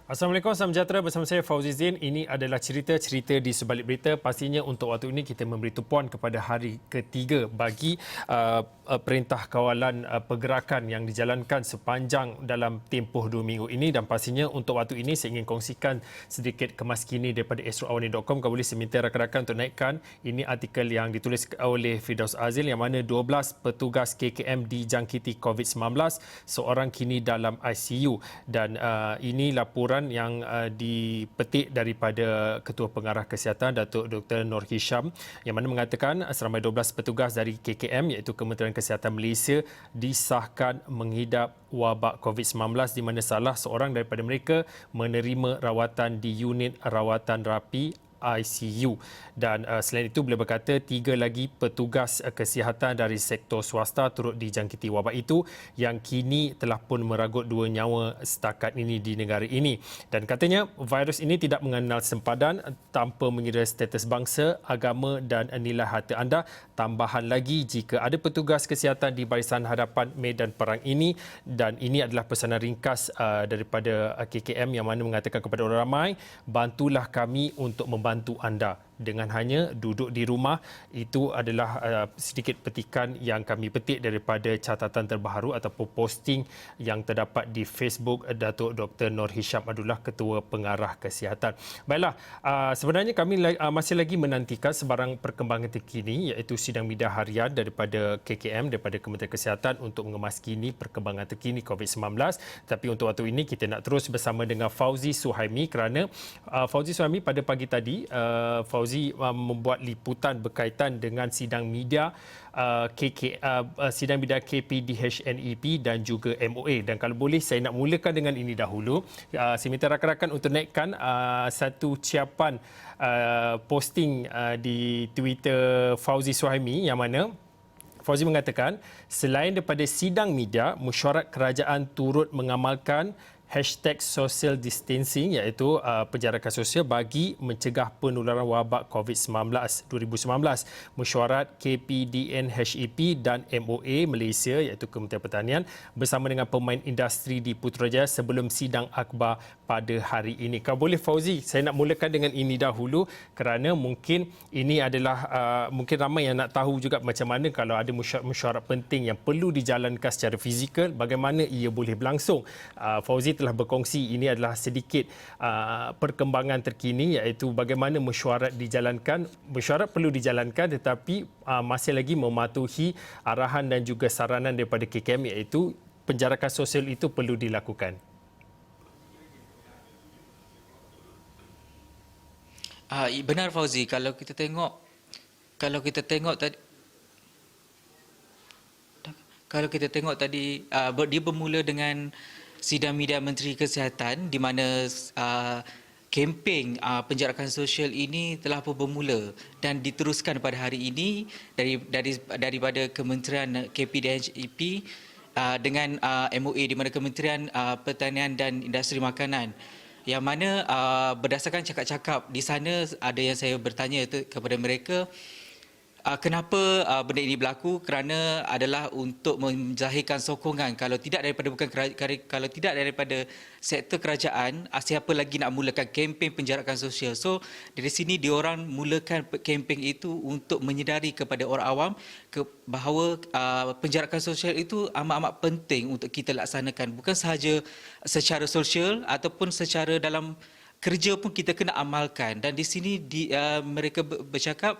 Assalamualaikum, salam sejahtera bersama saya Fauzi Zain. Ini adalah cerita-cerita di sebalik berita. Pastinya untuk waktu ini kita memberi tumpuan kepada hari ketiga bagi perintah kawalan pergerakan yang dijalankan sepanjang dalam tempoh 2 minggu ini, dan pastinya untuk waktu ini saya ingin kongsikan sedikit kemas kini daripada astroawani.com. Kau boleh saya minta rakan-rakan untuk naikkan. Ini artikel yang ditulis oleh Firdaus Azil yang mana 12 petugas KKM dijangkiti COVID-19, seorang kini dalam ICU, dan ini laporan yang dipetik daripada Ketua Pengarah Kesihatan Datuk Dr. Noor Hisham yang mana mengatakan seramai 12 petugas dari KKM iaitu Kementerian Kesihatan Malaysia disahkan menghidap wabak COVID-19 di mana salah seorang daripada mereka menerima rawatan di unit rawatan rapi ICU. Dan selain itu, beliau berkata 3 lagi petugas kesihatan dari sektor swasta turut dijangkiti wabak itu yang kini telah pun meragut 2 nyawa setakat ini di negara ini. Dan katanya virus ini tidak mengenal sempadan tanpa mengira status bangsa, agama dan nilai harta anda. Tambahan lagi, jika ada petugas kesihatan di barisan hadapan medan perang ini, dan ini adalah pesanan ringkas daripada KKM yang mana mengatakan kepada orang ramai, bantulah kami untuk membantu anda dengan hanya duduk di rumah. Itu adalah sedikit petikan yang kami petik daripada catatan terbaru ataupun posting yang terdapat di Facebook Datuk Dr. Noor Hisham Abdullah, Ketua Pengarah Kesihatan. Baiklah, sebenarnya kami masih lagi menantikan sebarang perkembangan terkini iaitu sidang media harian daripada KKM, daripada Kementerian Kesihatan untuk mengemaskini perkembangan terkini COVID-19. Tapi untuk waktu ini kita nak terus bersama dengan Fauzi Suhaimi kerana Fauzi Suhaimi pada pagi tadi Fauzi membuat liputan berkaitan dengan sidang media sidang media KPDHNEP dan juga MOA. Dan kalau boleh saya nak mulakan dengan ini dahulu. Saya minta rakan-rakan untuk naikkan satu ciapan posting di Twitter Fauzi Suhaimi yang mana Fauzi mengatakan selain daripada sidang media, mesyuarat kerajaan turut mengamalkan #social distancing iaitu penjarakan sosial bagi mencegah penularan wabak COVID-19 2019. Mesyuarat KPDNHEP dan MOA Malaysia iaitu Kementerian Pertanian bersama dengan pemain industri di Putrajaya sebelum sidang akhbar pada hari ini. Kalau boleh Fauzi, saya nak mulakan dengan ini dahulu kerana mungkin ini adalah mungkin ramai yang nak tahu juga macam mana kalau ada mesyuarat penting yang perlu dijalankan secara fizikal, bagaimana ia boleh berlangsung. Fauzi telah berkongsi ini adalah sedikit perkembangan terkini iaitu bagaimana mesyuarat dijalankan. Mesyuarat perlu dijalankan tetapi masih lagi mematuhi arahan dan juga saranan daripada KKM iaitu penjarakan sosial itu perlu dilakukan. Benar Fauzi, kalau kita tengok tadi dia bermula dengan sidang media Menteri Kesihatan di mana kempen penjarakan sosial ini telah pun bermula dan diteruskan pada hari ini daripada Kementerian KPDHEP dengan MOA di mana Kementerian Pertanian dan Industri Makanan, yang mana berdasarkan cakap-cakap di sana ada yang saya bertanya kepada mereka kenapa benda ini berlaku, kerana adalah untuk menzahirkan sokongan kalau tidak daripada sektor kerajaan, siapa lagi nak mulakan kempen penjarakan sosial. So dari sini diorang mulakan kempen itu untuk menyedari kepada orang awam bahawa penjarakan sosial itu amat-amat penting untuk kita laksanakan, bukan sahaja secara sosial ataupun secara dalam kerja pun kita kena amalkan. Dan di sini mereka bercakap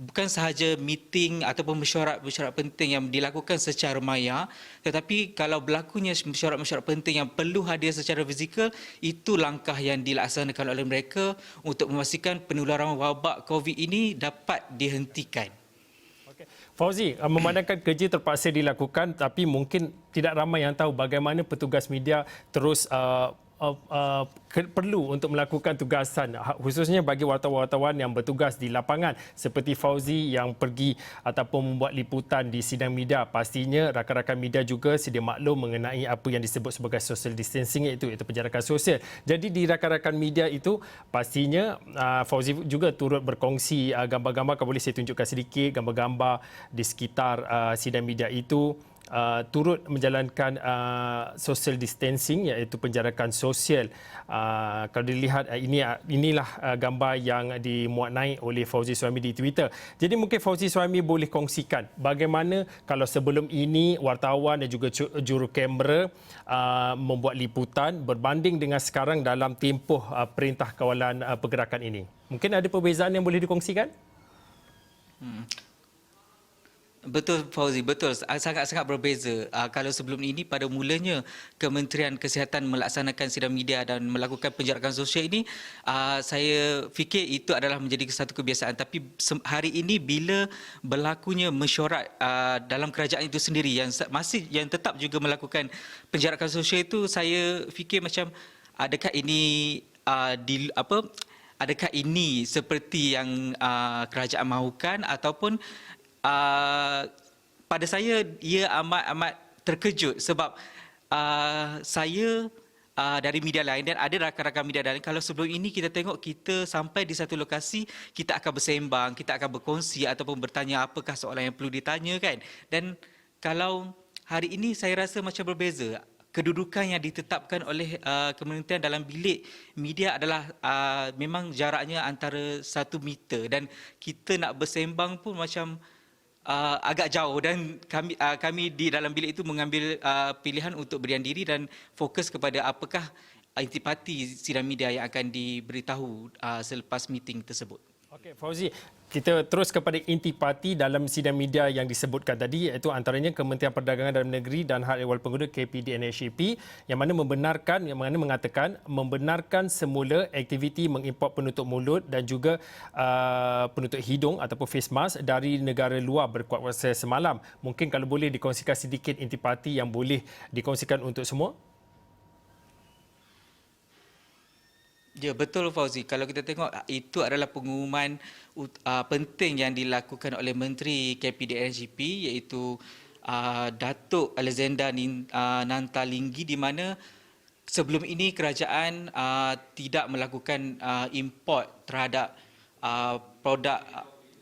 bukan sahaja meeting ataupun mesyuarat penting yang dilakukan secara maya, tetapi kalau berlakunya mesyuarat penting yang perlu hadir secara fizikal, itu langkah yang dilaksanakan oleh mereka untuk memastikan penularan wabak COVID ini dapat dihentikan. Fauzi, memandangkan kerja terpaksa dilakukan tapi mungkin tidak ramai yang tahu bagaimana petugas media terus perlu untuk melakukan tugasan, khususnya bagi wartawan-wartawan yang bertugas di lapangan seperti Fauzi yang pergi ataupun membuat liputan di sidang media. Pastinya rakan-rakan media juga sedia maklum mengenai apa yang disebut sebagai social distancing iaitu penjarakan sosial. Jadi di rakan-rakan media itu pastinya Fauzi juga turut berkongsi gambar-gambar. Kalau boleh saya tunjukkan sedikit gambar-gambar di sekitar sidang media itu. turut menjalankan social distancing, iaitu penjarakan sosial. Kalau dilihat inilah gambar yang dimuat naik oleh Fauzi Suhaimi di Twitter. Jadi mungkin Fauzi Suhaimi boleh kongsikan bagaimana kalau sebelum ini wartawan dan juga juru kamera membuat liputan berbanding dengan sekarang dalam tempoh Perintah Kawalan Pergerakan ini. Mungkin ada perbezaan yang boleh dikongsikan? Betul Fauzi, betul. Sangat-sangat berbeza. Kalau sebelum ini pada mulanya Kementerian Kesihatan melaksanakan sidang media dan melakukan penjarakan sosial ini, saya fikir itu adalah menjadi satu kebiasaan. Tapi hari ini bila berlakunya mesyuarat dalam kerajaan itu sendiri yang tetap juga melakukan penjarakan sosial itu, saya fikir macam adakah ini adakah ini seperti yang kerajaan mahukan ataupun pada saya ia amat terkejut sebab saya dari media lain dan ada rakan-rakan media lain, kalau sebelum ini kita tengok kita sampai di satu lokasi, kita akan bersembang, kita akan berkongsi ataupun bertanya apakah soalan yang perlu ditanya kan. Dan kalau hari ini saya rasa macam berbeza. Kedudukan yang ditetapkan oleh kementerian dalam bilik media adalah memang jaraknya antara 1 meter dan kita nak bersembang pun macam agak jauh dan kami di dalam bilik itu mengambil pilihan untuk berdiam diri dan fokus kepada apakah intipati sidang media yang akan diberitahu selepas meeting tersebut. Okey, Fauzi, kita terus kepada intipati dalam sidang media yang disebutkan tadi, iaitu antaranya Kementerian Perdagangan Dalam Negeri dan Hak Ehwal Pengguna KPDNHP yang mana mengatakan membenarkan semula aktiviti mengimport penutup mulut dan juga penutup hidung ataupun face mask dari negara luar berkuat kuasa semalam. Mungkin kalau boleh dikongsikan sedikit intipati yang boleh dikongsikan untuk semua? Ya, betul Fauzi. Kalau kita tengok itu adalah pengumuman penting yang dilakukan oleh Menteri KPDNHP iaitu Datuk Alexander Nantalinggi, di mana sebelum ini kerajaan tidak melakukan import terhadap produk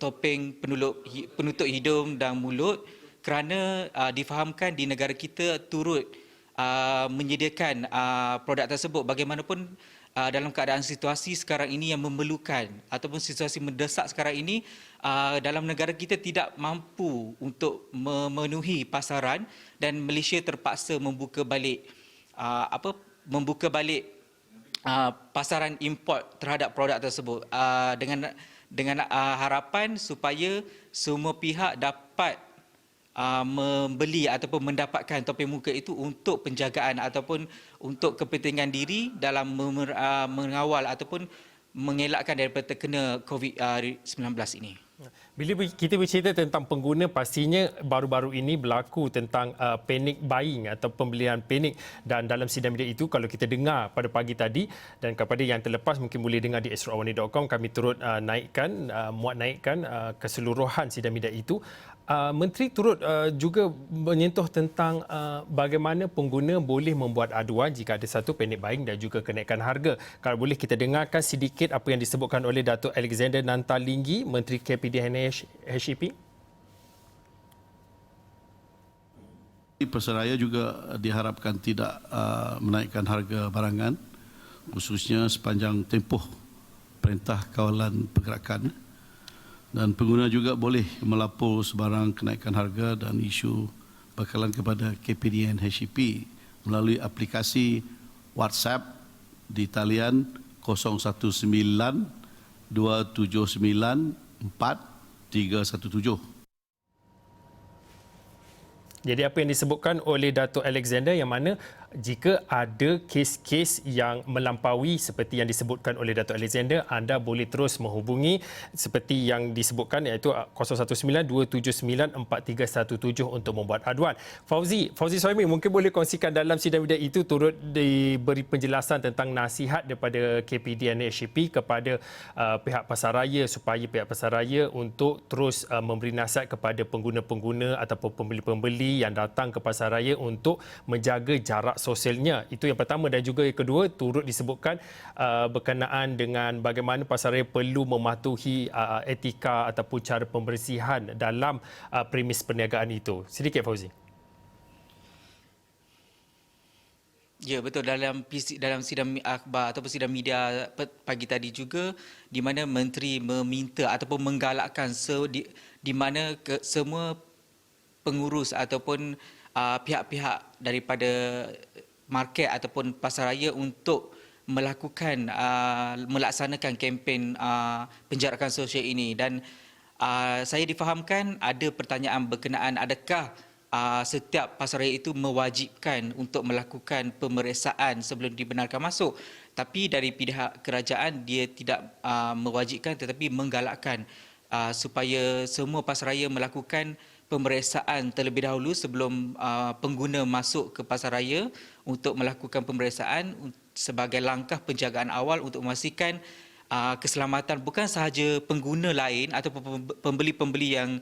topeng penutup hidung dan mulut kerana difahamkan di negara kita turut menyediakan produk tersebut. Bagaimanapun dalam keadaan situasi sekarang ini yang memerlukan ataupun situasi mendesak sekarang ini, dalam negara kita tidak mampu untuk memenuhi pasaran dan Malaysia terpaksa membuka balik pasaran import terhadap produk tersebut dengan harapan supaya semua pihak dapat membeli ataupun mendapatkan topeng muka itu untuk penjagaan ataupun untuk kepentingan diri dalam mengawal ataupun mengelakkan daripada terkena COVID-19 ini. Bila kita bercerita tentang pengguna, pastinya baru-baru ini berlaku tentang panic buying atau pembelian panik, dan dalam sidang media itu kalau kita dengar pada pagi tadi dan kepada yang terlepas mungkin boleh dengar di esroawani.com, kami turut muat naikkan keseluruhan sidang media itu. Menteri turut juga menyentuh tentang bagaimana pengguna boleh membuat aduan jika ada satu panic buying dan juga kenaikan harga. Kalau boleh kita dengarkan sedikit apa yang disebutkan oleh Datuk Alexander Nantalinggi, Menteri KPDNHP. Pesaraya juga diharapkan tidak menaikkan harga barangan, khususnya sepanjang tempoh Perintah Kawalan Pergerakan. Dan pengguna juga boleh melapor sebarang kenaikan harga dan isu bekalan kepada KPDNHP melalui aplikasi WhatsApp di talian 019 279 4317. Jadi apa yang disebutkan oleh Datuk Alexander, yang mana jika ada kes-kes yang melampaui seperti yang disebutkan oleh Datuk Alexander, anda boleh terus menghubungi seperti yang disebutkan, iaitu 019-279-4317 untuk membuat aduan. Fauzi Suhaimi, mungkin boleh kongsikan dalam sidang media itu turut diberi penjelasan tentang nasihat daripada KPDNHP kepada pihak pasaraya supaya pihak pasaraya untuk terus memberi nasihat kepada pengguna-pengguna ataupun pembeli-pembeli yang datang ke pasaraya untuk menjaga jarak sosialnya. Itu yang pertama, dan juga yang kedua turut disebutkan berkenaan dengan bagaimana pasaraya perlu mematuhi etika ataupun cara pembersihan dalam premis perniagaan itu. Sedikit Fauzi. Ya, betul. Dalam sidang akhbar ataupun sidang media pagi tadi juga, di mana menteri meminta ataupun menggalakkan di mana semua pengurus ataupun pihak-pihak daripada market ataupun pasaraya untuk melaksanakan kempen penjarakan sosial ini. Dan saya difahamkan ada pertanyaan berkenaan adakah setiap pasaraya itu mewajibkan untuk melakukan pemeriksaan sebelum dibenarkan masuk. Tapi dari pihak kerajaan dia tidak mewajibkan tetapi menggalakkan supaya semua pasaraya melakukan pemeriksaan terlebih dahulu sebelum pengguna masuk ke pasaraya untuk melakukan pemeriksaan sebagai langkah penjagaan awal untuk memastikan keselamatan bukan sahaja pengguna lain atau pembeli-pembeli yang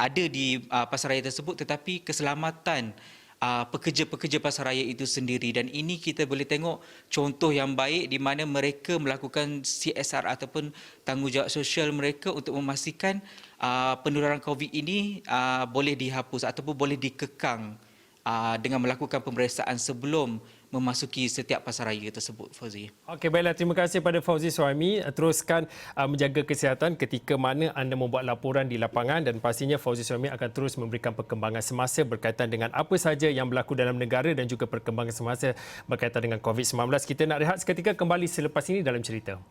ada di pasaraya tersebut, tetapi keselamatan pekerja-pekerja pasaraya itu sendiri. Dan ini kita boleh tengok contoh yang baik di mana mereka melakukan CSR ataupun tanggungjawab sosial mereka untuk memastikan penularan COVID ini boleh dihapus ataupun boleh dikekang dengan melakukan pemeriksaan sebelum memasuki setiap pasaraya tersebut, Fauzi. Okey, baiklah. Terima kasih pada Fauzi Suhaimi. Teruskan menjaga kesihatan ketika mana anda membuat laporan di lapangan dan pastinya Fauzi Suhaimi akan terus memberikan perkembangan semasa berkaitan dengan apa sahaja yang berlaku dalam negara dan juga perkembangan semasa berkaitan dengan COVID-19. Kita nak rehat seketika, kembali selepas ini dalam cerita.